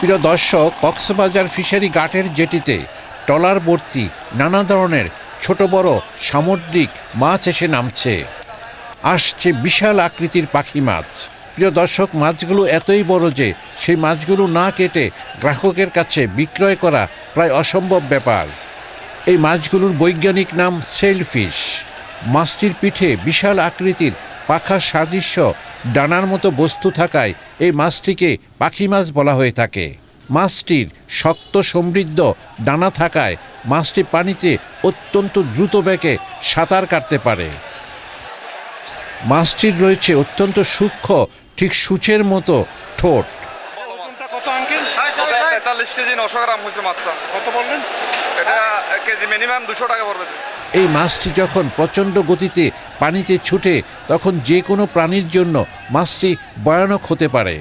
প্রিয় দর্শক, কক্সবাজার ফিশারি ঘাটের জেটিতে ট্রলার ভর্তি নানা ধরনের ছোট বড় সামুদ্রিক মাছ এসে নামছে। আসছে বিশাল আকৃতির পাখি মাছ। প্রিয় দর্শক, মাছগুলো এতই বড় যে সেই মাছগুলো না কেটে গ্রাহকের কাছে বিক্রয় করা প্রায় অসম্ভব ব্যাপার। এই মাছগুলোর বৈজ্ঞানিক নাম সেলফিশ। মাছটির পিঠে বিশাল আকৃতির পাখার সাদৃশ্য ডানার মতো বস্তু থাকায় এই মাছটিকে পাখি মাছ বলা হয়ে থাকে। মাছটির শক্ত সমৃদ্ধ ডানা থাকায় মাছটি পানিতে অত্যন্ত দ্রুত বেগে সাঁতার কাটতে পারে। মাছটির রয়েছে অত্যন্ত সূক্ষ্ম, ঠিক সূচের মতো ঠোঁট। কত আঙ্কেল? 43 কেজি 900 গ্রাম হয়েছে মাছটা। কত বললেন? এটা কেজি মিনিমাম 200 টাকা পড়বে। এই মাছটি যখন প্রচণ্ড গতিতে পানিতে ছুটে তখন যে কোনো প্রাণীর জন্য মাছটি ভয়ানক হতে পারে।